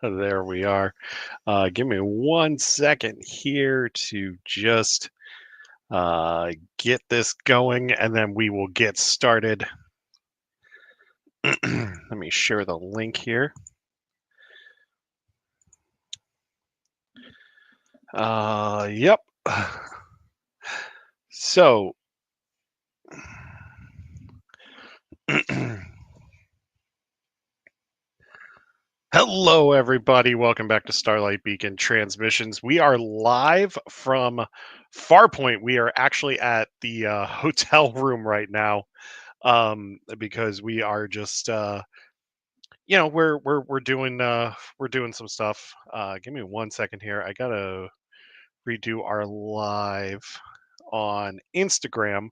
There we are. Give me 1 second here to just uh, get this going, and then we will get started. Let me share the link here. Yep. So, hello, everybody. Welcome back to Starlight Beacon Transmissions. We are live from Farpoint. We are actually at the hotel room right now because we are just we're doing some stuff. Give me 1 second here. I gotta redo our live on Instagram.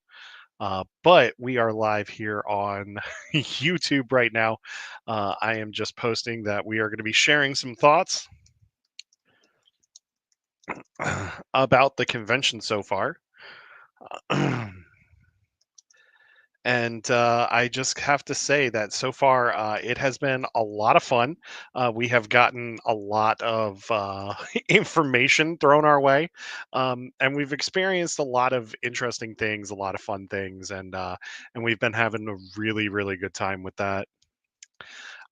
But we are live here on YouTube right now. I am just posting that we are going to be sharing some thoughts about the convention so far. And I just have to say that so far it has been a lot of fun. We have gotten a lot of information thrown our way, and we've experienced a lot of interesting things, a lot of fun things, and we've been having a really, really good time with that.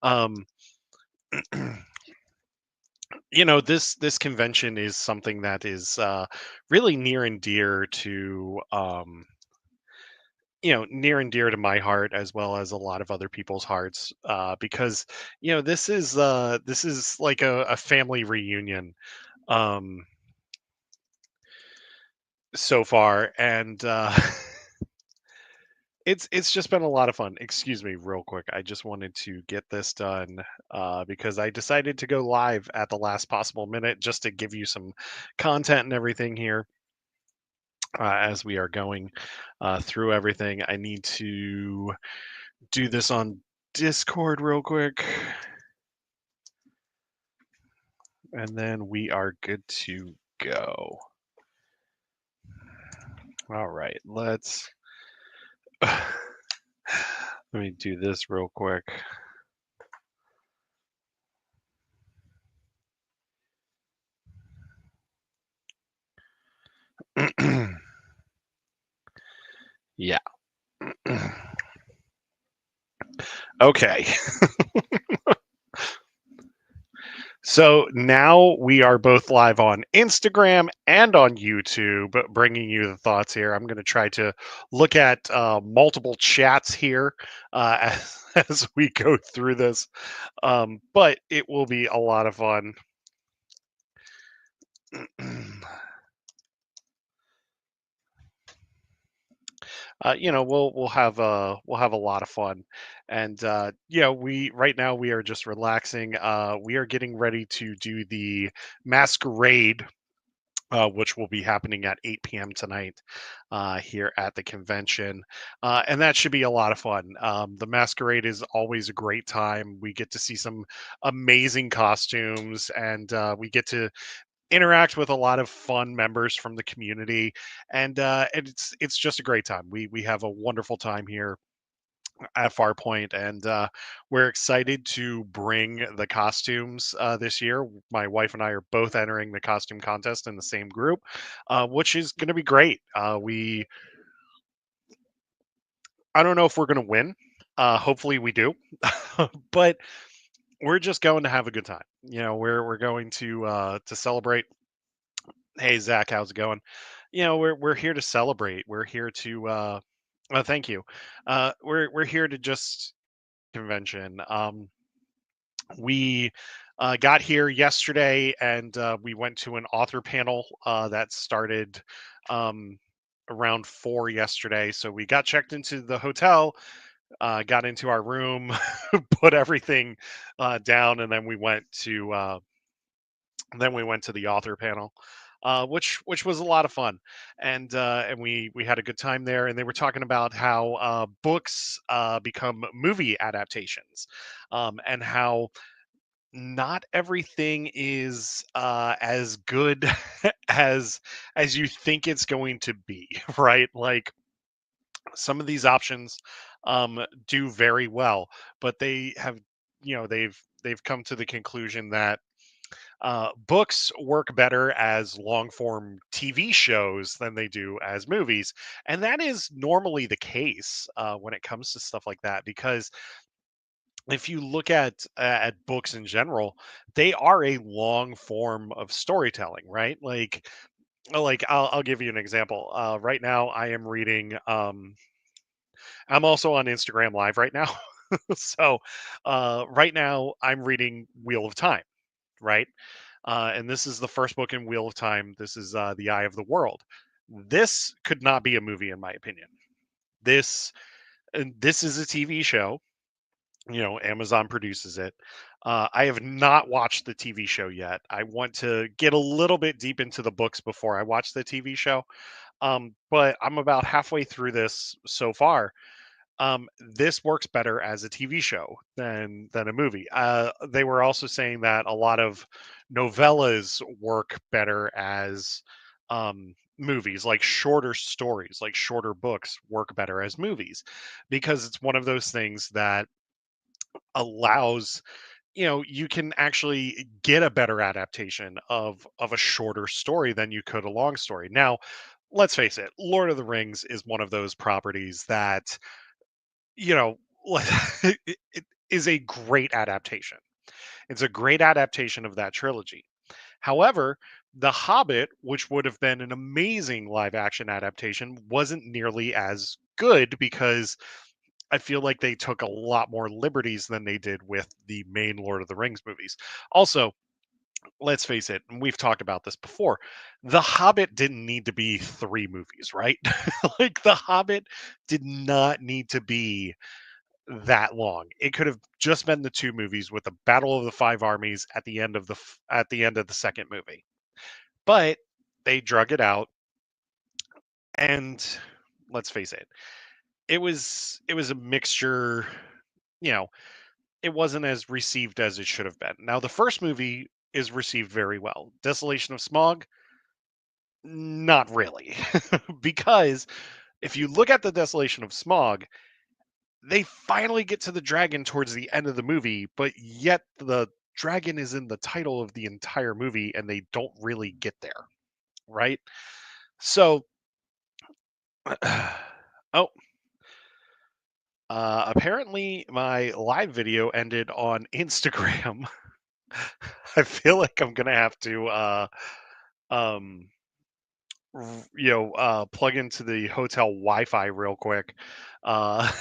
Um, this convention is something that is really near and dear to near and dear to my heart as well as a lot of other people's hearts because this is like a family reunion um so far, and it's just been a lot of fun. Excuse me real quick, I just wanted to get this done because I decided to go live at the last possible minute just to give you some content and everything here as we are going through everything. I need to do this on Discord real quick, and then we are good to go. All right, let me do this real quick. Yeah. Okay. So now we are both live on Instagram and on YouTube, bringing you the thoughts here. I'm going to try to look at multiple chats here as we go through this, but it will be a lot of fun. we'll have a lot of fun, and we right now we are just relaxing. We are getting ready to do the masquerade. Which will be happening at 8 p.m. tonight here at the convention. And that should be a lot of fun. The masquerade is always a great time. We get to see some amazing costumes, and we get to interact with a lot of fun members from the community, and it's just a great time. We have a wonderful time here at Farpoint, and we're excited to bring the costumes this year. My wife and I are both entering the costume contest in the same group, which is going to be great. I don't know if we're going to win. Hopefully, we do, but we're just going to have a good time. We're going to celebrate. Hey Zach, how's it going? We're here to celebrate. We're here to thank you. We're here to just convention. We got here yesterday, and we went to an author panel that started um, around 4 yesterday. So we got checked into the hotel, got into our room, put everything down, and then we went to the author panel, which was a lot of fun, and we had a good time there. And they were talking about how books become movie adaptations, and how not everything is as good as you think it's going to be, right? Like some of these options do very well, but they have, they've they've come to the conclusion that books work better as long form TV shows than they do as movies. And that is normally the case when it comes to stuff like that, because if you look at books in general, they are a long form of storytelling, right? Like I'll give you an example. Right now, I am reading. I'm also on Instagram Live right now, so right now I'm reading Wheel of Time, right? And this is the first book in Wheel of Time. This is The Eye of the World. This could not be a movie, in my opinion. This and this is a TV show. You know, Amazon produces it. I have not watched the TV show yet. I want to get a little bit deep into the books before I watch the TV show. But I'm about halfway through this so far. This works better as a TV show than a movie. They were also saying that a lot of novellas work better as movies, like shorter stories, like shorter books work better as movies, because it's one of those things that allows, you know, you can actually get a better adaptation of a shorter story than you could a long story. Now, let's face it, Lord of the Rings is one of those properties that, you know, like, it is a great adaptation. It's a great adaptation of that trilogy. However, The Hobbit, which would have been an amazing live action adaptation, wasn't nearly as good, because I feel like they took a lot more liberties than they did with the main Lord of the Rings movies. Also, let's face it, and we've talked about this before, The Hobbit didn't need to be 3 movies, right? Like, The Hobbit did not need to be that long. It could have just been the 2 movies with the Battle of the 5 Armies at the end of at the end of the second movie. But they drug it out, and let's face it, it was a mixture, you know, it wasn't as received as it should have been. Now, the first movie is received very well. Desolation of Smog, not really. Because if you look at the Desolation of Smog, they finally get to the dragon towards the end of the movie, but yet the dragon is in the title of the entire movie and they don't really get there, right? So, oh, apparently my live video ended on Instagram. I feel like I'm gonna have to um plug into the hotel Wi-Fi real quick. Uh,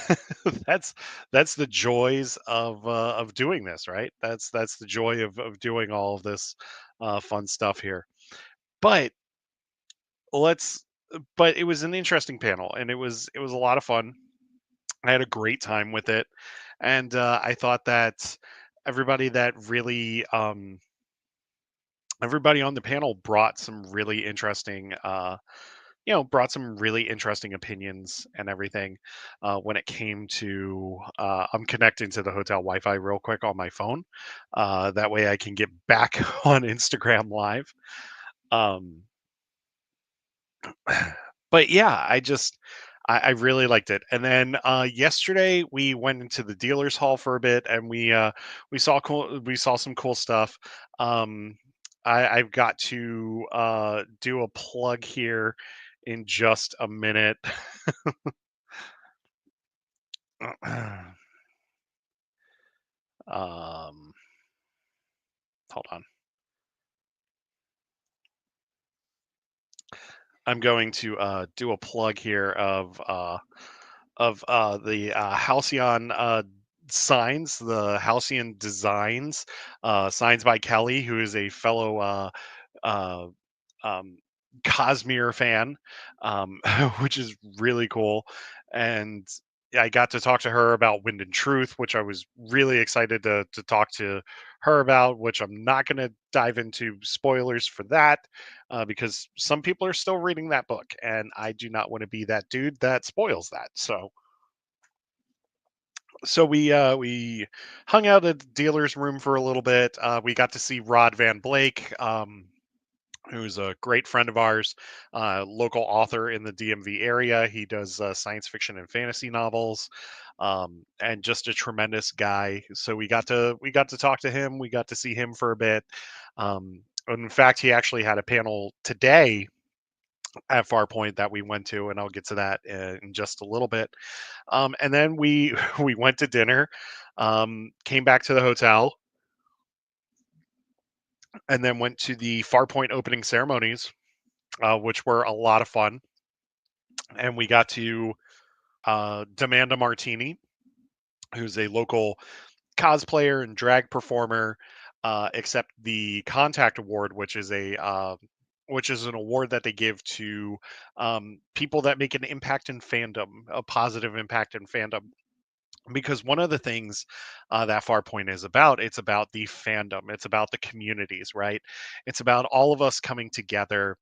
that's that's the joys of doing this, right? That's the joy of doing all of this fun stuff here. But let's. But it was an interesting panel, and it was a lot of fun. I had a great time with it, and I thought that everybody that really everybody on the panel brought some really interesting brought some really interesting opinions and everything when it came to I'm connecting to the hotel Wi-Fi real quick on my phone, that way I can get back on Instagram Live. um but yeah, I really liked it. And then yesterday we went into the dealers hall for a bit, and we saw some cool stuff. um I've got to do a plug here in just a minute. um Hold on. I'm going to do a plug here of the Halcyon signs, the Halcyon designs, signs by Kelly, who is a fellow uh, um, Cosmere fan, which is really cool. And I got to talk to her about Wind and Truth, which I was really excited to talk to her about, which I'm not going to dive into spoilers for that, because some people are still reading that book, and I do not want to be that dude that spoils that. So we hung out at the dealer's room for a little bit. We got to see Rod Van Blake, who's a great friend of ours, local author in the DMV area. He does science fiction and fantasy novels. and just a tremendous guy. So we got to talk to him. We got to see him for a bit. And in fact, he actually had a panel today at Farpoint that we went to, and I'll get to that in just a little bit. And then we we went to dinner, came back to the hotel, and then went to the Farpoint opening ceremonies, which were a lot of fun. And we got to demand a martini, who's a local cosplayer and drag performer, accept the Contact Award, which is an award that they give to people that make an impact in fandom, a positive impact in fandom. Because one of the things that Farpoint is about, it's about the fandom, it's about the communities, right? It's about all of us coming together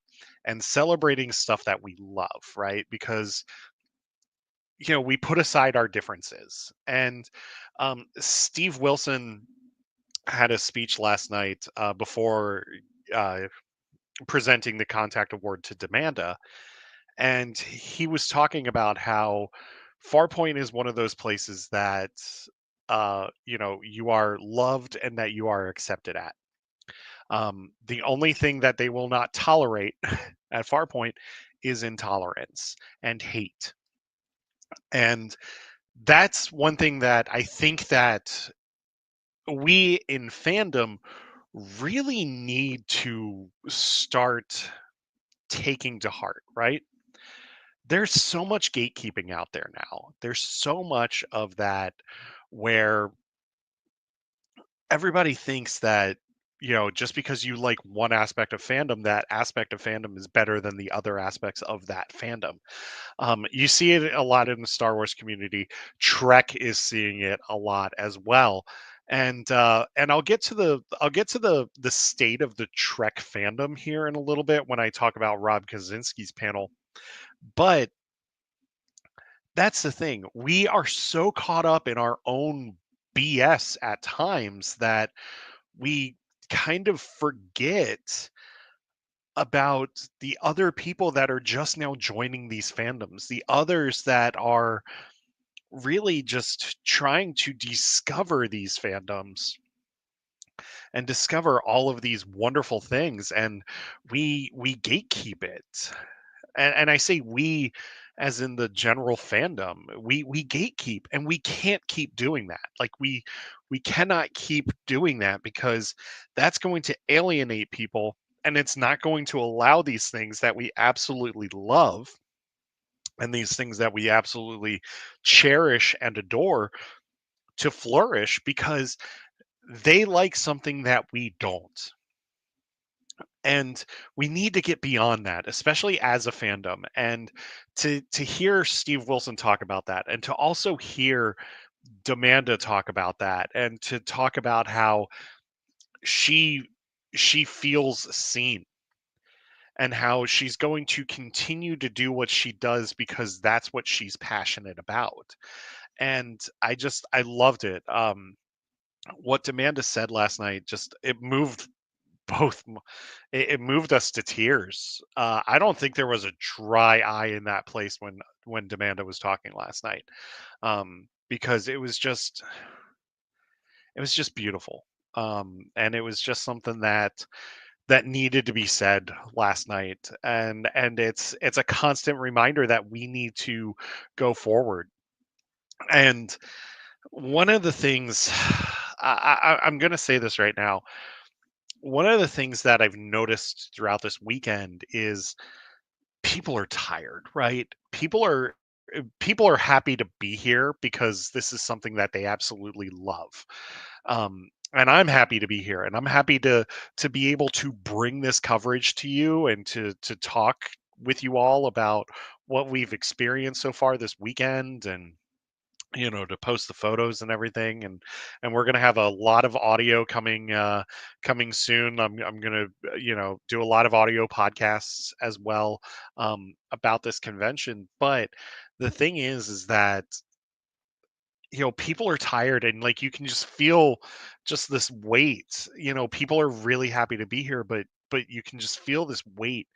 and celebrating stuff that we love, right? Because we put aside our differences. And Steve Wilson had a speech last night before uh, presenting the Contact Award to Demanda, and he was talking about how Farpoint is one of those places that you are loved and that you are accepted at. The only thing that they will not tolerate at Farpoint is intolerance and hate, and that's one thing that I think that we in fandom really need to start taking to heart, right? There's so much gatekeeping out there now. There's so much of that where everybody thinks that, just because you like one aspect of fandom, that aspect of fandom is better than the other aspects of that fandom. You see it a lot in the Star Wars community. Trek is seeing it a lot as well. And I'll get to the state of the Trek fandom here in a little bit when I talk about Rob Kaczynski's panel. But that's the thing. We are so caught up in our own BS at times that we kind of forget about the other people that are just now joining these fandoms, the others that are really just trying to discover these fandoms and discover all of these wonderful things, and we gatekeep it. And I say we as in the general fandom. We gatekeep, and we can't keep doing that. Like we cannot keep doing that, because that's going to alienate people, and it's not going to allow these things that we absolutely love and these things that we absolutely cherish and adore to flourish, because they like something that we don't. And we need to get beyond that, especially as a fandom. And to hear Steve Wilson talk about that, and to also hear Demanda talk about that, and to talk about how she she feels seen, and how she's going to continue to do what she does because that's what she's passionate about. And I loved it. What Demanda said last night, just it moved both it moved us to tears. I don't think there was a dry eye in that place when Demanda was talking last night, because it was just beautiful, and it was just something that needed to be said last night, and it's a constant reminder that we need to go forward. And one of the things I'm going to say this right now. One of the things that I've noticed throughout this weekend is people are tired, right? People are happy to be here because this is something that they absolutely love. And I'm happy to be here, and I'm happy to be able to bring this coverage to you, and to talk with you all about what we've experienced so far this weekend, and to post the photos and everything. And we're going to have a lot of audio coming soon. I'm going to do a lot of audio podcasts as well, about this convention. But the thing is that people are tired, and like you can just feel just this weight. People are really happy to be here, but you can just feel this weight.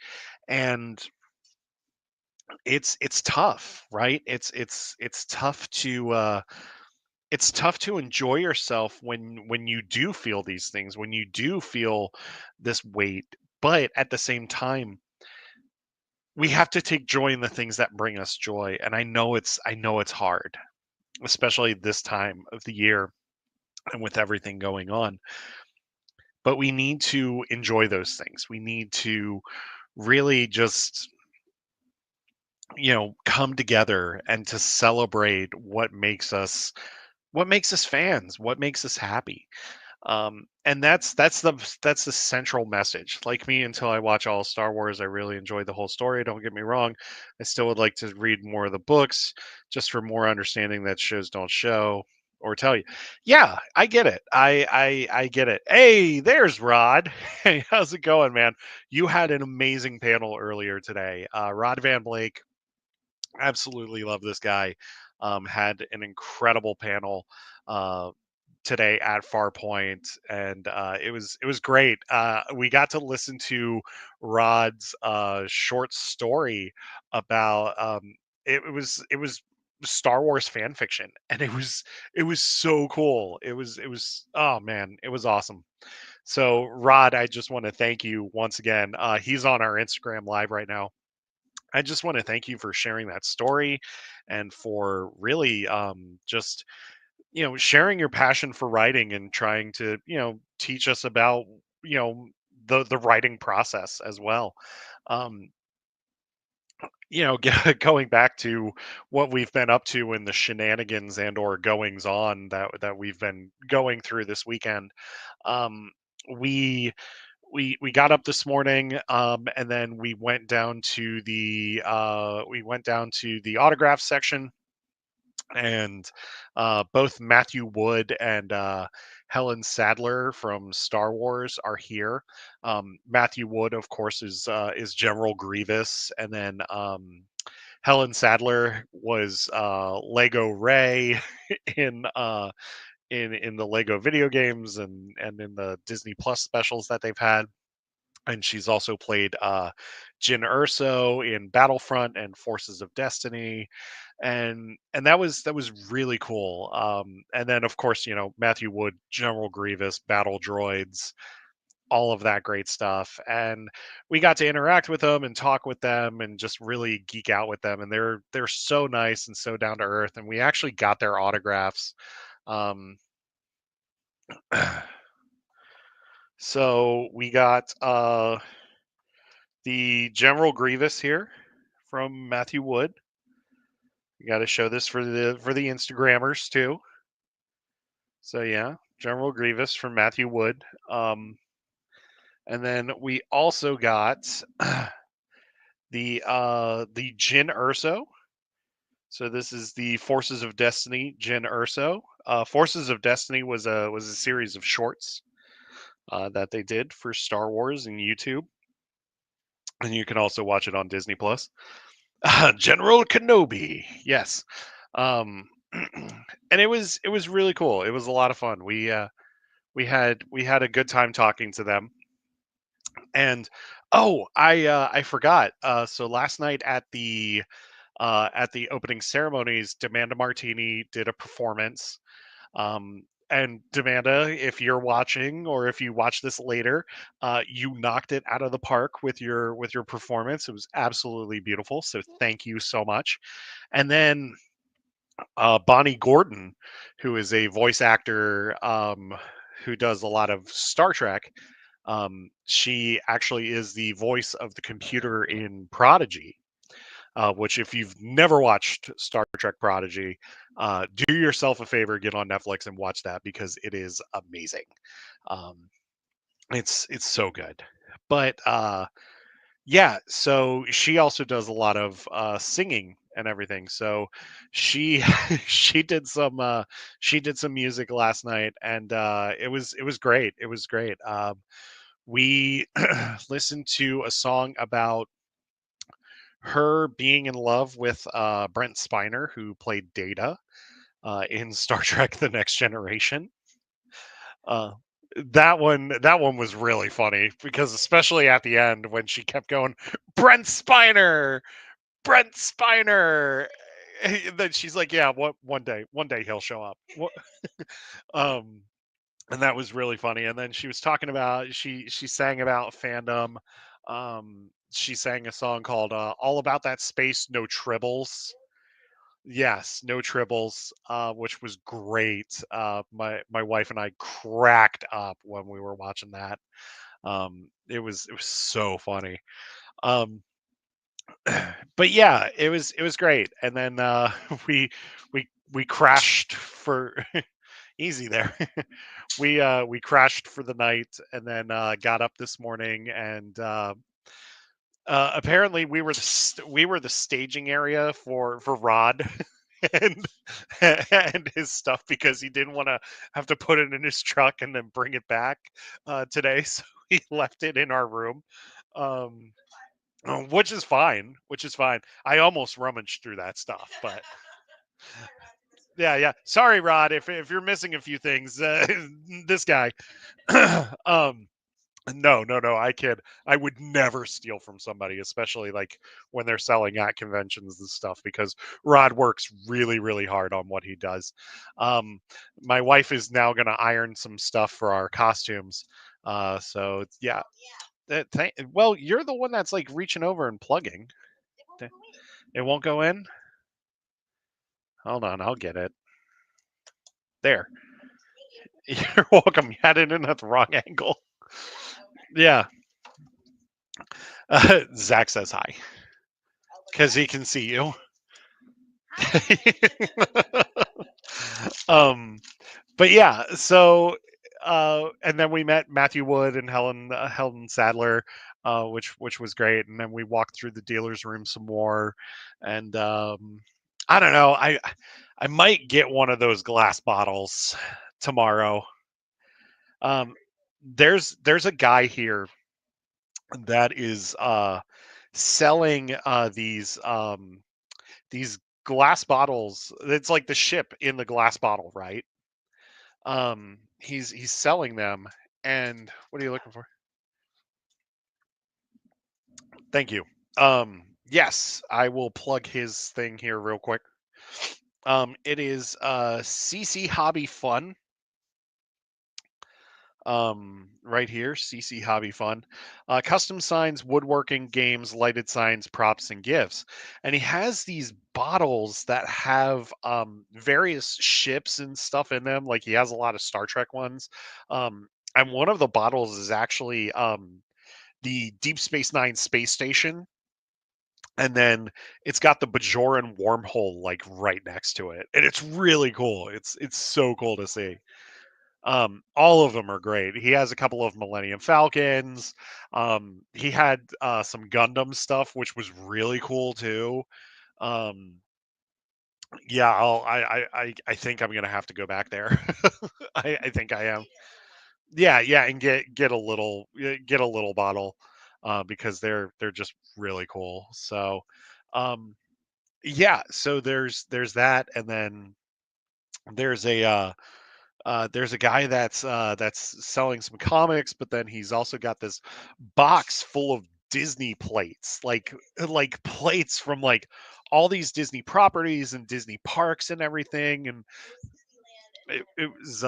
And it's tough, right? It's tough to it's tough to enjoy yourself when you do feel these things, when you do feel this weight, but at the same time, we have to take joy in the things that bring us joy. And I know it's hard, especially this time of the year and with everything going on. But we need to enjoy those things. We need to really just, come together and to celebrate what makes us fans, what makes us happy. And that's the central message. Like me, until I watch all Star Wars, I really enjoy the whole story. Don't get me wrong, I still would like to read more of the books, just for more understanding that shows don't show or tell you. Yeah, I get it. I get it. Hey, there's Rod. Hey, how's it going, man? You had an amazing panel earlier today. Rod Van Blake, absolutely love this guy. Had an incredible panel uh, today at Farpoint, and it was great. We got to listen to Rod's short story about it was Star Wars fan fiction, and it was so cool. It was oh man, it was awesome. So Rod, I just want to thank you once again. He's on our Instagram live right now. I just want to thank you for sharing that story and for really just sharing your passion for writing and trying to teach us about you know the writing process as well. um going back to what we've been up to in the shenanigans and or goings on that we've been going through this weekend. um we we got up this morning, and then we went down to the autograph section, and both Matthew Wood and Helen Sadler from Star Wars are here. Matthew Wood, of course, is General Grievous, and then Helen Sadler was Lego Ray in in the Lego video games and in the Disney Plus specials that they've had. And she's also played Jyn Erso in Battlefront and Forces of Destiny, and that was really cool. And then of course Matthew Wood, General Grievous, Battle Droids, all of that great stuff. And we got to interact with them and talk with them and just really geek out with them. And they're so nice and so down to earth. And we actually got their autographs. Um, so we got the General Grievous here from Matthew Wood. You got to show this for the Instagrammers too. So yeah, General Grievous from Matthew Wood. And then we also got the Jyn Erso. So this is the Forces of Destiny Jyn Erso. Forces of Destiny was a series of shorts that they did for Star Wars and YouTube, and you can also watch it on Disney Plus. General Kenobi, yes. Um, and it was really cool. It was a lot of fun. We had a good time talking to them. And oh, I forgot. So last night at the opening ceremonies, Demanda Martini did a performance. And Demanda, if you're watching or if you watch this later, you knocked it out of the park with your performance. It was absolutely beautiful. So thank you so much. And then Bonnie Gordon, who is a voice actor who does a lot of Star Trek. She actually is the voice of the computer in Prodigy, which, if you've never watched Star Trek Prodigy, do yourself a favor, get on Netflix and watch that because it is amazing. Um, it's so good. But yeah, so she also does a lot of singing and everything. So she she did some music last night, and it was great. It was great. We listened to a song about her being in love with Brent Spiner, who played Data in Star Trek: The Next Generation. Uh, that one was really funny because especially at the end when she kept going, Brent Spiner, Brent Spiner. And then she's like, yeah, one day he'll show up. Um, and that was really funny. And then she was talking about she sang about fandom. She sang a song called "All About That Space, No Tribbles." Yes, no tribbles, which was great. My wife and I cracked up when we were watching that. It was so funny. Um, but yeah, it was great. And then we crashed for easy there. We crashed for the night, and then got up this morning, and apparently we were the staging area for Rod and and his stuff because he didn't want to have to put it in his truck and then bring it back today, so he left it in our room. Um, which is fine. Which is fine. I almost rummaged through that stuff, but yeah, yeah. Sorry, Rod, if you're missing a few things, this guy. um, no, no, no. I kid. I would never steal from somebody, especially like when they're selling at conventions and stuff, because Rod works really, really hard on what he does. My wife is now going to iron some stuff for our costumes. So yeah. Well, you're the one that's like reaching over and plugging. It won't go in. Hold on, I'll get it. There. You're welcome. You had it in at the wrong angle. Yeah. Zach says hi because he can see you. um, but yeah, so and then we met Matthew Wood and Helen Sadler, which was great. And then we walked through the dealer's room some more, and I don't know, I might get one of those glass bottles tomorrow. Um, there's a guy here that is selling these glass bottles. It's like the ship in the glass bottle, right? He's selling them. And what are you looking for? Thank you. Yes, I will plug his thing here real quick. It is CC Hobby Fun. Right here, CC Hobby Fun. Custom signs, woodworking, games, lighted signs, props, and gifts. And he has these bottles that have various ships and stuff in them. Like he has a lot of Star Trek ones. And one of the bottles is actually the Deep Space Nine space station. And then it's got the Bajoran wormhole like right next to it. And it's really cool. It's so cool to see. All of them are great. He has a couple of Millennium Falcons. He had some Gundam stuff, which was really cool too. Um, yeah, I think I'm gonna have to go back there. I think I am. Yeah, yeah, and get a little bottle, because they're just really cool. So, um, yeah, so there's that, and then there's there's a guy that's selling some comics, but then he's also got this box full of Disney plates, like plates from like all these Disney properties and Disney parks and everything. And it was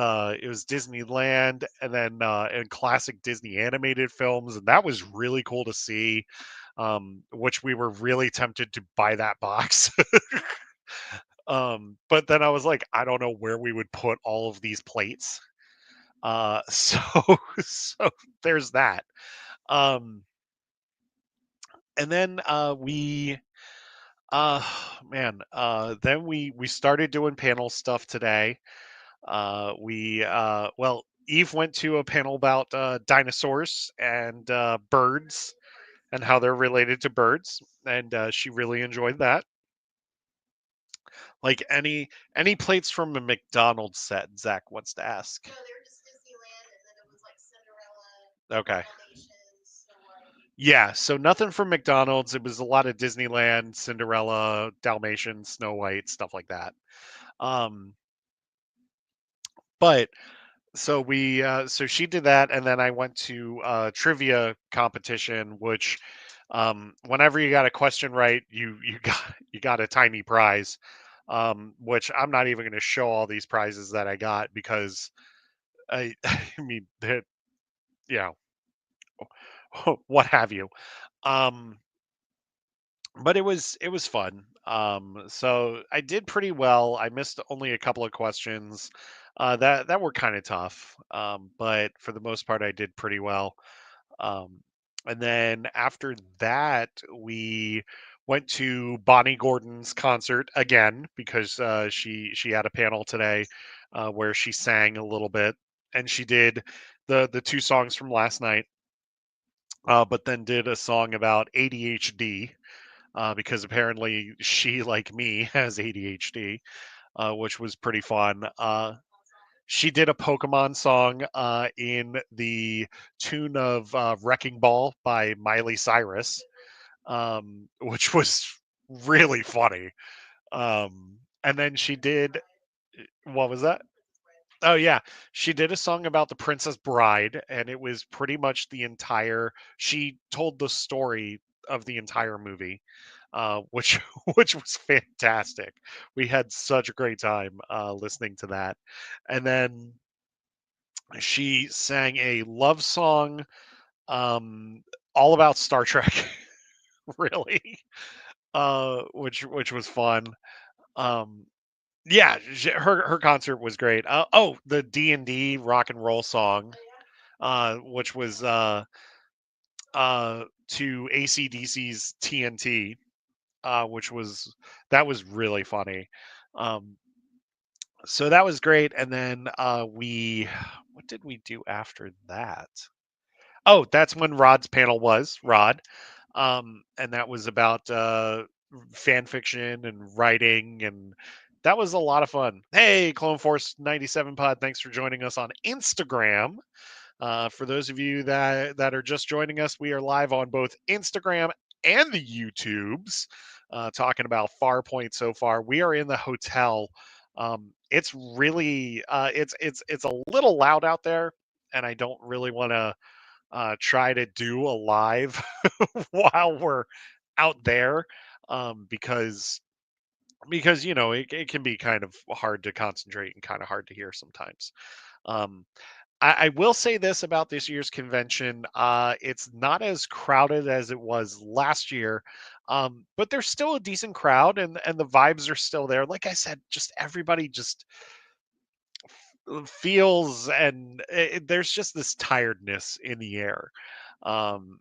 Disneyland, and then and classic Disney animated films, and that was really cool to see. Which we were really tempted to buy that box. But then I was like, I don't know where we would put all of these plates. So so there's that. Um, and then we man, then we started doing panel stuff today. We well, Eve went to a panel about dinosaurs and birds and how they're related to birds, and she really enjoyed that. Like any plates from a McDonald's set, Zach wants to ask. Okay. Yeah, so nothing from McDonald's. It was a lot of Disneyland, Cinderella, Dalmatian, Snow White, stuff like that. Um, but so she did that, and then I went to trivia competition, which Whenever you got a question right, you got a tiny prize. Which I'm not even going to show all these prizes that I got because I I mean that you what have you. Um, but it was fun. So I did pretty well. I missed only a couple of questions that were kind of tough. But for the most part, I did pretty well. Um, and then after that, we went to Bonnie Gordon's concert again because she had a panel today where she sang a little bit, and she did the two songs from last night, but then did a song about ADHD because apparently she, like me, has ADHD, which was pretty fun. She did a Pokemon song in the tune of Wrecking Ball by Miley Cyrus, which was really funny. And then she did, what was that? Oh, yeah. She did a song about the Princess Bride, and it was pretty much she told the story of the entire movie, which which was fantastic. We had such a great time listening to that. And then she sang a love song, um, all about Star Trek, really, which was fun. Um, yeah, her concert was great. Oh, the D&D rock and roll song, which was to AC/DC's TNT, which was that was really funny. Um, so that was great. And then we, what did we do after that? Oh, that's when Rod's panel was, Rod. And that was about fan fiction and writing, and that was a lot of fun. Hey, Clone Force 97 Pod, thanks for joining us on Instagram. For those of you that are just joining us, we are live on both Instagram and the YouTubes, talking about Farpoint so far. We are in the hotel. It's really it's a little loud out there, and I don't really want to try to do a live while we're out there, because it can be kind of hard to concentrate and kind of hard to hear sometimes. Um, I will say this about this year's convention: it's not as crowded as it was last year, but there's still a decent crowd, and the vibes are still there. Like I said, just everybody just feels, and there's just this tiredness in the air. Um,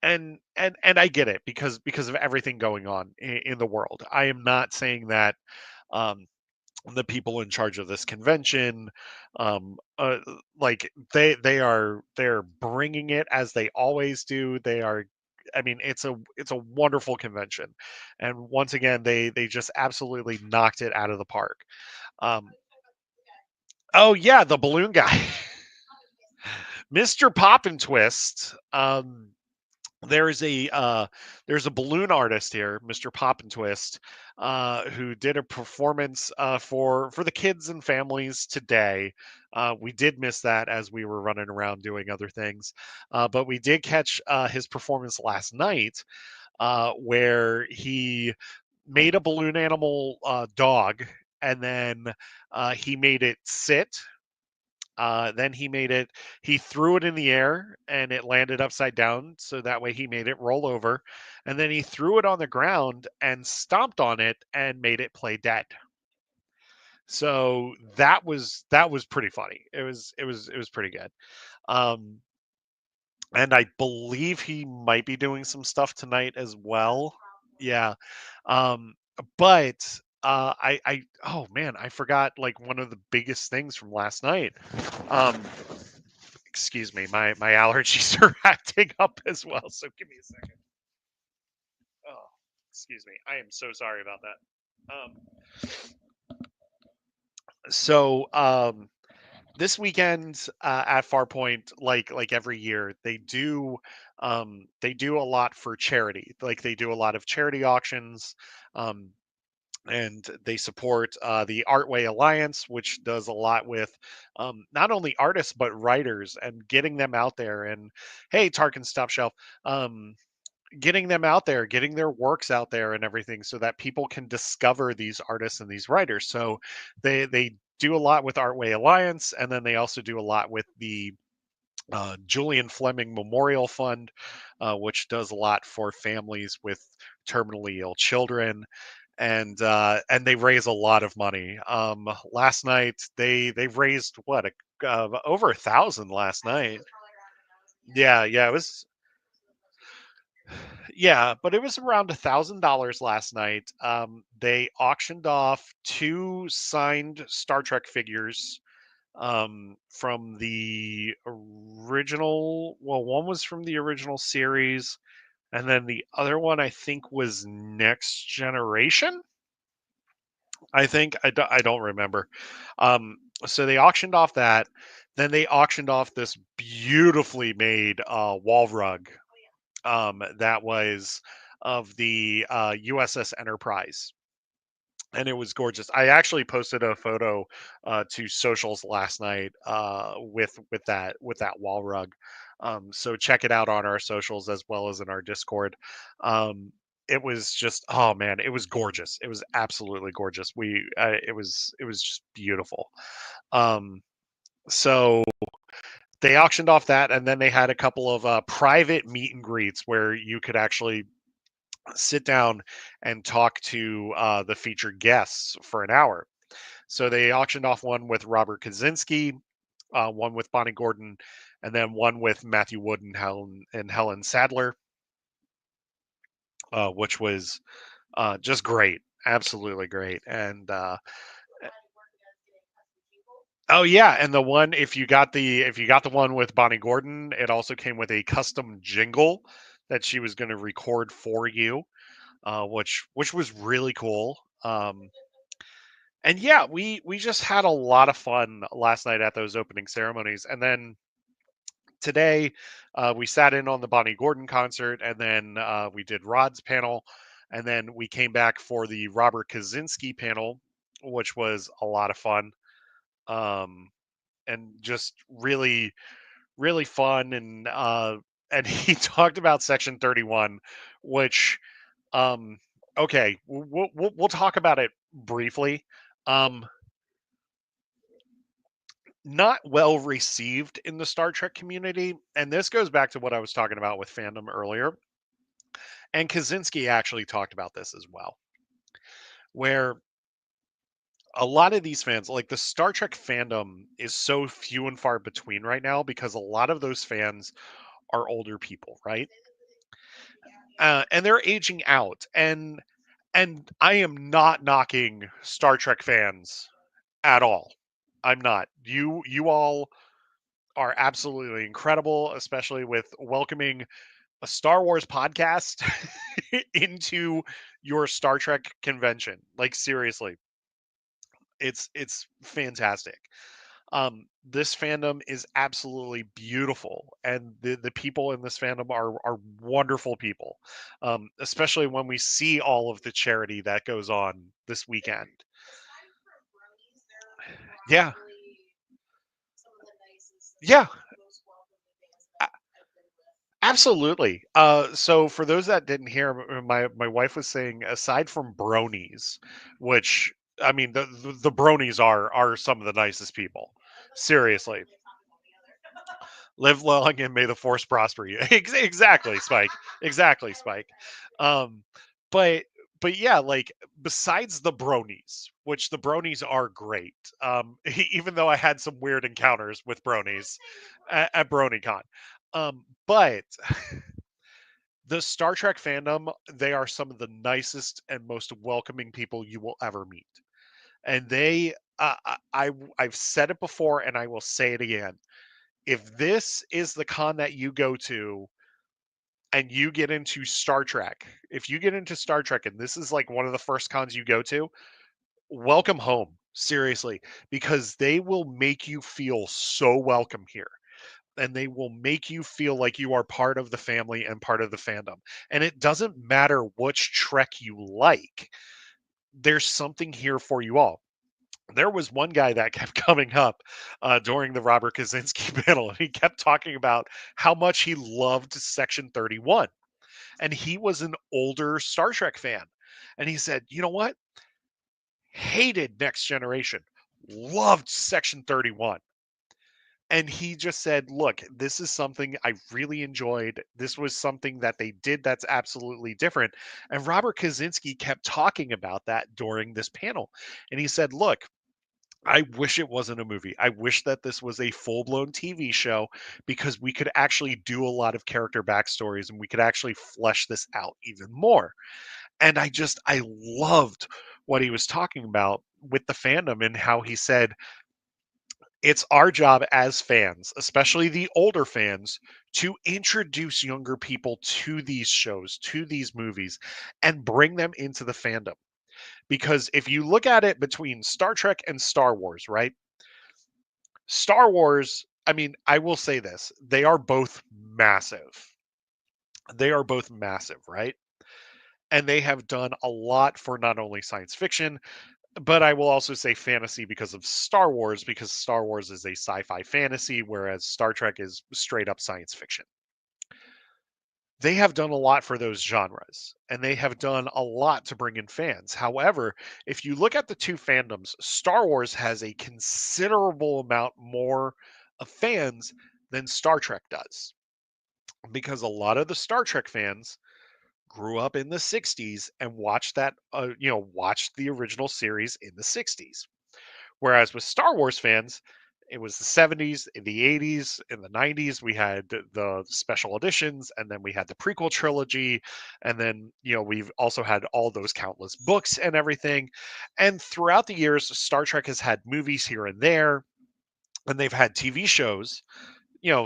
and I get it because of everything going on in the world. I am not saying that um, the people in charge of this convention, like they're bringing it as they always do. They are. I mean, it's a wonderful convention, and once again, they just absolutely knocked it out of the park. Um, oh yeah, the balloon guy, Mr. Pop and Twist. There is there's a balloon artist here, Mr. Pop and Twist, who did a performance for the kids and families today. We did miss that as we were running around doing other things, but we did catch his performance last night, where he made a balloon animal dog, and then he made it sit. Then he threw it in the air and it landed upside down. So that way he made it roll over. And then he threw it on the ground and stomped on it and made it play dead. So that was pretty funny. It was pretty good. Um, and I believe he might be doing some stuff tonight as well. Yeah. Um, but oh man, I forgot like one of the biggest things from last night. Um, Excuse me, my allergies are acting up as well. So give me a second. Oh, excuse me. I am so sorry about that. So this weekend at Farpoint, like every year, they do a lot for charity. Like they do a lot of charity auctions. Um, and they support the Artway Alliance, which does a lot with not only artists but writers and getting them out there. And hey, Tarkin Stop Shelf, um, getting them out there, getting their works out there and everything so that people can discover these artists and these writers. So they do a lot with Artway Alliance, and then they also do a lot with the Julian Fleming Memorial Fund, which does a lot for families with terminally ill children, and they raise a lot of money. Last night they've raised what over 1,000 last night. Yeah, yeah, it was. Yeah, but it was around $1,000 last night. They auctioned off two signed Star Trek figures from the original. Well, one was from the original series, and then the other one I think was Next Generation. I think I don't remember. Um, so they auctioned off that. Then they auctioned off this beautifully made wall rug that was of the USS Enterprise, and it was gorgeous. I actually posted a photo to socials last night with that wall rug. So check it out on our socials as well as in our Discord. It was just, oh man, it was gorgeous. It was absolutely gorgeous. It was just beautiful. Um, so they auctioned off that, and then they had a couple of private meet and greets where you could actually sit down and talk to the featured guests for an hour. So they auctioned off one with Robert Kaczynski, one with Bonnie Gordon, and then one with Matthew Wood and Helen Sadler, which was just great, absolutely great. And oh yeah, and the one if you got the one with Bonnie Gordon, it also came with a custom jingle that she was going to record for you, which was really cool. And yeah, we just had a lot of fun last night at those opening ceremonies, and then today we sat in on the Bonnie Gordon concert, and then we did Rod's panel, and then we came back for the Robert Kaczynski panel, which was a lot of fun, um, and just really really fun. And he talked about Section 31, which okay, we'll talk about it briefly. Um, Not well received in the Star Trek community, and this goes back to what I was talking about with fandom earlier. And Kaczynski actually talked about this as well, where a lot of these fans, like the Star Trek fandom, is so few and far between right now because a lot of those fans are older people, right? And they're aging out, and I am not knocking Star Trek fans at all. I'm not. You all are absolutely incredible, especially with welcoming a Star Wars podcast into your Star Trek convention. Like seriously, it's fantastic. This fandom is absolutely beautiful, and the people in this fandom are wonderful people. Especially when we see all of the charity that goes on this weekend. Yeah, yeah, absolutely. So for those that didn't hear, my wife was saying, aside from bronies, which I mean, the bronies are some of the nicest people. Seriously, live long and may the force prosper you. Exactly, Spike. Exactly, Spike. Um, but but yeah, like besides the bronies, which the bronies are great. Even though I had some weird encounters with bronies at BronyCon. But the Star Trek fandom, they are some of the nicest and most welcoming people you will ever meet. And they, I've said it before, and I will say it again. If this is the con that you go to, and you get into Star Trek, if you get into Star Trek, and this is like one of the first cons you go to, welcome home. Seriously, because they will make you feel so welcome here, and they will make you feel like you are part of the family and part of the fandom. And it doesn't matter which Trek you like, there's something here for you all. There was one guy that kept coming up during the Robert Kaczynski panel, and he kept talking about how much he loved Section 31. and he was an older Star Trek fan. And he said, "You know what? Hated Next Generation, loved Section 31." And he just said, "Look, this is something I really enjoyed. This was something that they did that's absolutely different." And Robert Kaczynski kept talking about that during this panel. And he said, "Look, I wish it wasn't a movie. I wish that this was a full-blown TV show because we could actually do a lot of character backstories and we could actually flesh this out even more." And I loved what he was talking about with the fandom and how he said, "It's our job as fans, especially the older fans, to introduce younger people to these shows, to these movies, and bring them into the fandom." Because if you look at it between Star Trek and Star Wars, right? Star Wars, I mean, I will say this, they are both massive. They are both massive, right? And they have done a lot for not only science fiction, but I will also say fantasy because of Star Wars, because Star Wars is a sci-fi fantasy, whereas Star Trek is straight up science fiction. They have done a lot for those genres, and they have done a lot to bring in fans. However, if you look at the two fandoms, Star Wars has a considerable amount more of fans than Star Trek does. Because a lot of the Star Trek fans grew up in the 60s and watched watched the original series in the 60s. Whereas with Star Wars fans, it was the 70s, the 80s, in the 90s, we had the special editions, and then we had the prequel trilogy, and then, we've also had all those countless books and everything. And throughout the years, Star Trek has had movies here and there, and they've had TV shows.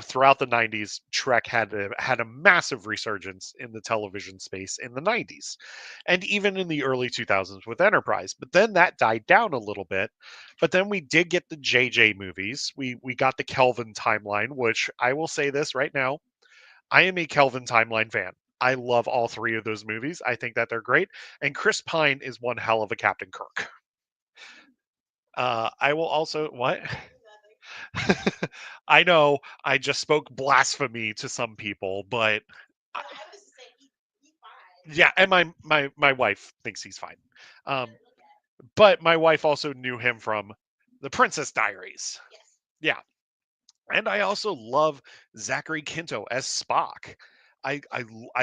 Throughout the 90s, Trek had a massive resurgence in the television space in the 90s, and even in the early 2000s with Enterprise. But then that died down a little bit. But then we did get the JJ movies. We got the Kelvin timeline, which I will say this right now, I am a Kelvin timeline fan. I love all three of those movies. I think that they're great, and Chris Pine is one hell of a Captain Kirk. I will also what? I know I just spoke blasphemy to some people, but yeah, and my wife thinks he's fine. Um, but my wife also knew him from the Princess Diaries. Yeah, and I also love Zachary Quinto as Spock. I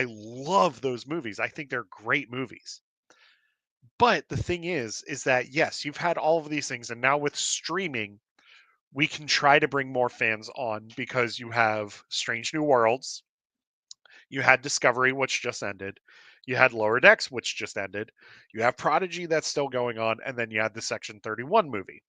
love those movies. I think they're great movies. But the thing is that yes, you've had all of these things, and now with streaming, we can try to bring more fans on because you have Strange New Worlds, you had Discovery, which just ended, you had Lower Decks, which just ended, you have Prodigy that's still going on, and then you had the Section 31 movie.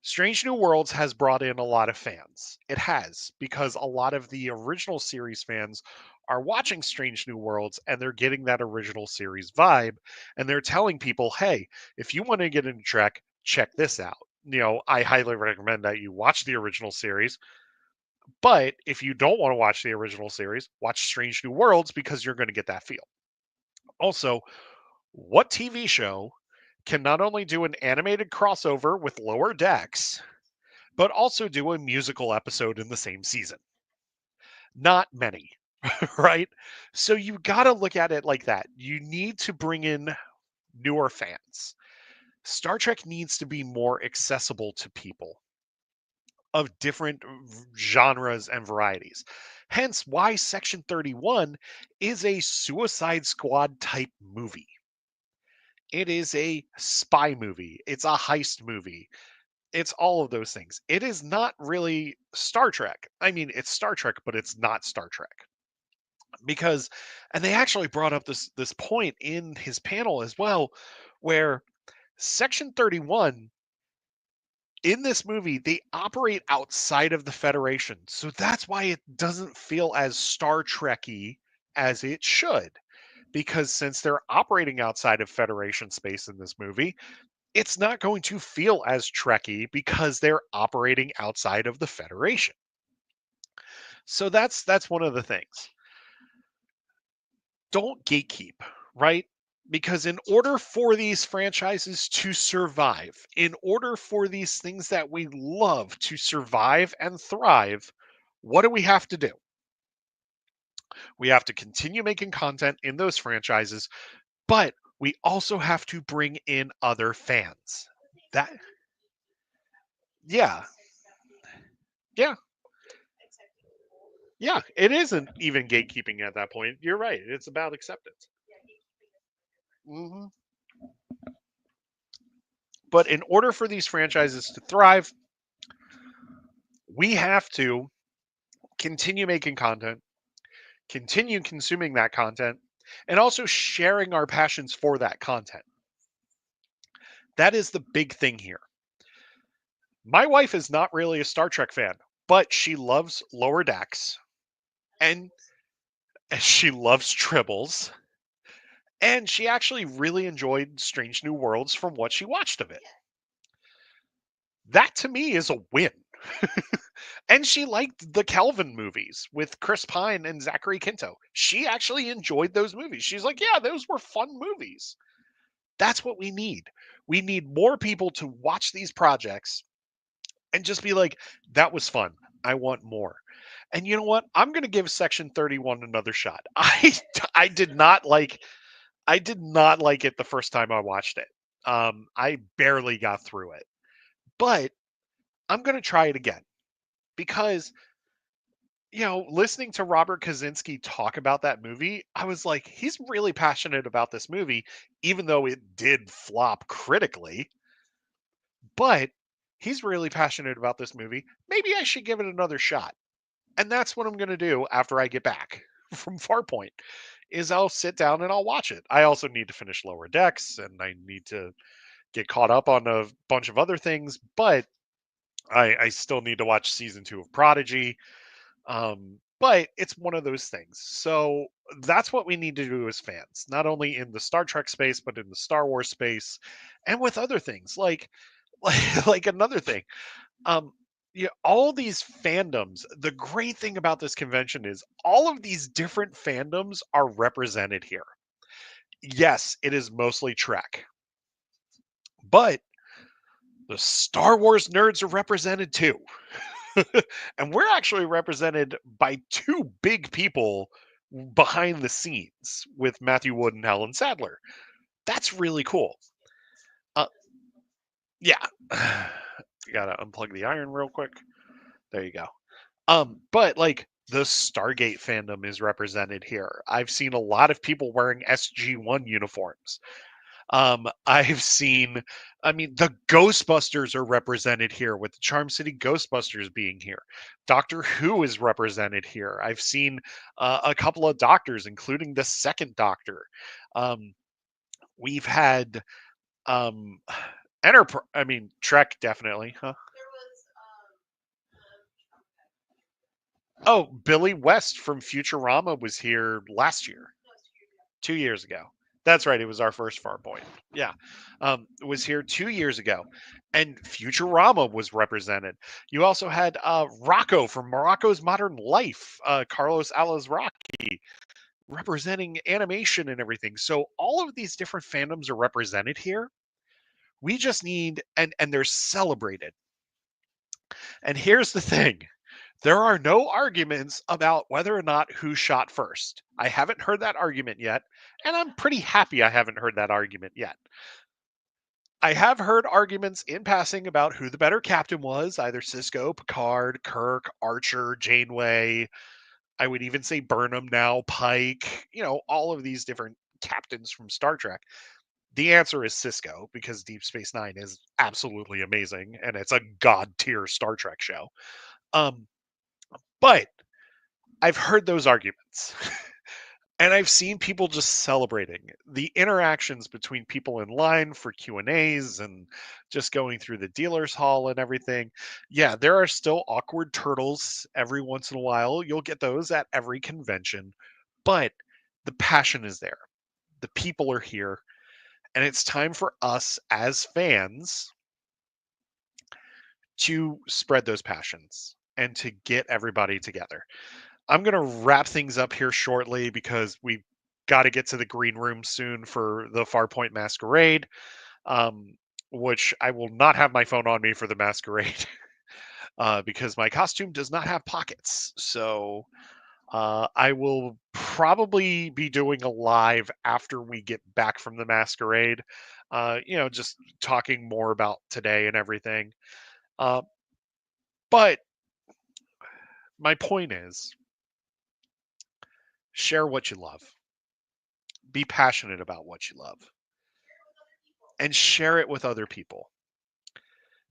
Strange New Worlds has brought in a lot of fans. It has, because a lot of the original series fans are watching Strange New Worlds and they're getting that original series vibe. And they're telling people, hey, if you want to get into Trek, check this out. I highly recommend that you watch the original series. But if you don't want to watch the original series, watch Strange New Worlds because you're going to get that feel. Also, what TV show can not only do an animated crossover with Lower Decks, but also do a musical episode in the same season? Not many, right? So you got to look at it like that. You need to bring in newer fans. Star Trek needs to be more accessible to people of different genres and varieties. Hence why Section 31 is a Suicide Squad type movie. It is a spy movie. It's a heist movie. It's all of those things. It is not really Star Trek. I mean, it's Star Trek, but it's not Star Trek. Because and they actually brought up this point in his panel as well, where Section 31 in this movie, they operate outside of the Federation. So that's why it doesn't feel as Star Trekky as it should. Because since they're operating outside of Federation space in this movie, it's not going to feel as Trekky because they're operating outside of the Federation. So that's one of the things. Don't gatekeep, right? Because in order for these franchises to survive, in order for these things that we love to survive and thrive, what do we have to do? We have to continue making content in those franchises, but we also have to bring in other fans. That yeah, yeah, yeah. It isn't even gatekeeping at that point. You're right. It's about acceptance. Hmm. But in order for these franchises to thrive, we have to continue making content, continue consuming that content, and also sharing our passions for that content. That is the big thing here. My wife is not really a Star Trek fan, but she loves Lower Decks and she loves Tribbles. And she actually really enjoyed Strange New Worlds from what she watched of it. That to me is a win. And she liked the Kelvin movies with Chris Pine and Zachary Quinto. She actually enjoyed those movies. She's like, yeah, those were fun movies. That's what we need. We need more people to watch these projects and just be like, that was fun. I want more. And you know what? I'm going to give Section 31 another shot. I did not like it the first time I watched it. I barely got through it. But I'm going to try it again because listening to Robert Kaczynski talk about that movie, I was like, he's really passionate about this movie, even though it did flop critically. But he's really passionate about this movie. Maybe I should give it another shot. And that's what I'm going to do after I get back from Farpoint is I'll sit down and I'll watch it. I also need to finish Lower Decks and I need to get caught up on a bunch of other things, but I still need to watch season 2 of Prodigy. But it's one of those things. So that's what we need to do as fans, not only in the Star Trek space, but in the Star Wars space and with other things like another thing. Um, yeah, all these fandoms. The great thing about this convention is all of these different fandoms are represented here. Yes, it is mostly Trek, but the Star Wars nerds are represented too. And we're actually represented by two big people behind the scenes with Matthew Wood and Helen Sadler. That's really cool. Uh, yeah. You gotta unplug the iron real quick. There you go. But like the Stargate fandom is represented here. I've seen a lot of people wearing SG1 uniforms. I've seen, I mean, the Ghostbusters are represented here with the Charm City Ghostbusters being here. Doctor Who is represented here. I've seen a couple of doctors, including the second Doctor. Um, we've had um, Trek definitely, huh? Oh, Billy West from Futurama was here last year. 2 years ago. That's right. It was our first Farpoint. Yeah, was here 2 years ago, and Futurama was represented. You also had Rocco from Morocco's Modern Life, Carlos Alazraqui, representing animation and everything. So all of these different fandoms are represented here. We just need and they're celebrated. And here's the thing. There are no arguments about whether or not who shot first. I haven't heard that argument yet, and I'm pretty happy I haven't heard that argument yet. I have heard arguments in passing about who the better captain was, either Cisco, Picard, Kirk, Archer, Janeway. I would even say Burnham now, Pike, all of these different captains from Star Trek. The answer is Cisco because Deep Space Nine is absolutely amazing and it's a god tier Star Trek show. Um, but I've heard those arguments. And I've seen people just celebrating the interactions between people in line for Q&As and just going through the dealer's hall and everything. Yeah, there are still awkward turtles every once in a while. You'll get those at every convention, but the passion is there. The people are here, and it's time for us as fans to spread those passions and to get everybody together. I'm going to wrap things up here shortly because we've got to get to the green room soon for the Farpoint Masquerade, um, which I will not have my phone on me for the masquerade because my costume does not have pockets. So I will probably be doing a live after we get back from the masquerade. Just talking more about today and everything. Uh, but my point is, share what you love. Be passionate about what you love and share it with other people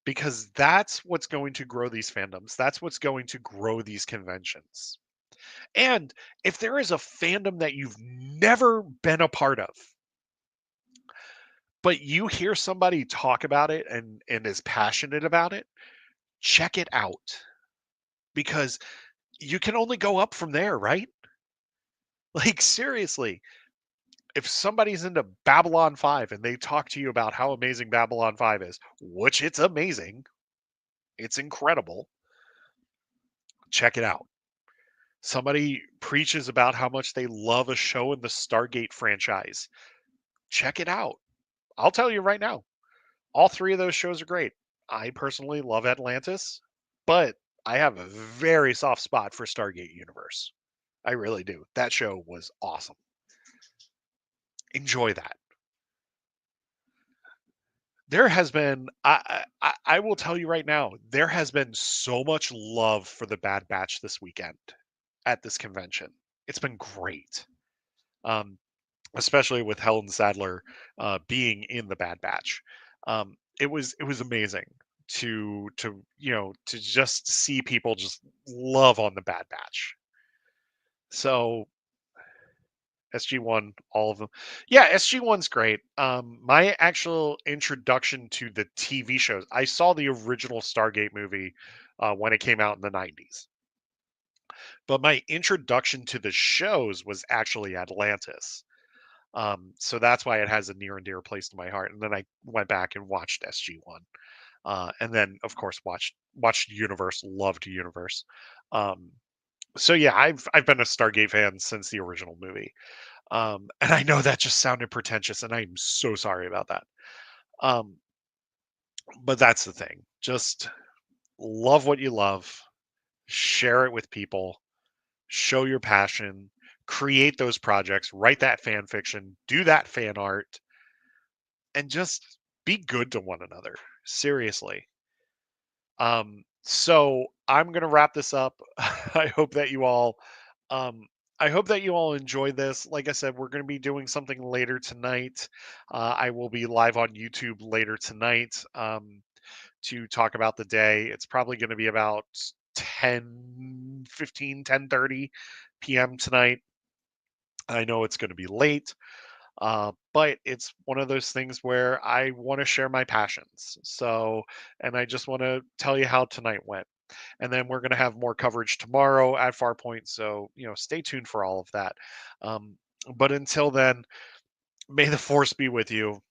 because that's what's going to grow these fandoms. That's what's going to grow these conventions. And if there is a fandom that you've never been a part of, but you hear somebody talk about it and is passionate about it, check it out because you can only go up from there, right? Like seriously, if somebody's into Babylon 5 and they talk to you about how amazing Babylon 5 is, which it's amazing, it's incredible, check it out. Somebody preaches about how much they love a show in the Stargate franchise. Check it out. I'll tell you right now, all three of those shows are great. I personally love Atlantis, but I have a very soft spot for Stargate Universe. I really do. That show was awesome. Enjoy that. There has been, I will tell you right now, there has been so much love for the Bad Batch this weekend at this convention. It's been great. Um, Especially with Helen Sadler being in the Bad Batch. It was amazing to just see people just love on the Bad Batch. So SG1, all of them. Yeah, SG1's great. My actual introduction to the TV shows, I saw the original Stargate movie when it came out in the 90s. But my introduction to the shows was actually Atlantis. So that's why it has a near and dear place to my heart. And then I went back and watched SG1, and then of course watched Universe, loved Universe. Um, so yeah, I've been a Stargate fan since the original movie, and I know that just sounded pretentious, and I'm so sorry about that. Um, but that's the thing. Just love what you love, share it with people, show your passion, create those projects, write that fan fiction, do that fan art, and just be good to one another. Seriously. So I'm gonna wrap this up. I hope that you all um I hope that you all enjoyed this. Like I said, we're going to be doing something later tonight. I will be live on YouTube later tonight to talk about the day. It's probably going to be about 10:30 p.m. tonight. I know it's going to be late, but it's one of those things where I want to share my passions. So, and I just want to tell you how tonight went. And then we're going to have more coverage tomorrow at Farpoint. So, stay tuned for all of that. Um, but until then, may the force be with you.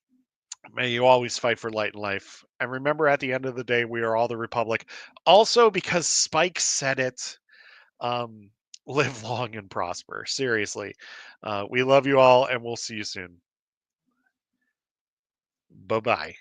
May you always fight for light in life. And remember, at the end of the day, we are all the Republic. Also, because Spike said it, um, live long and prosper. Seriously. We love you all, and we'll see you soon. Bye bye.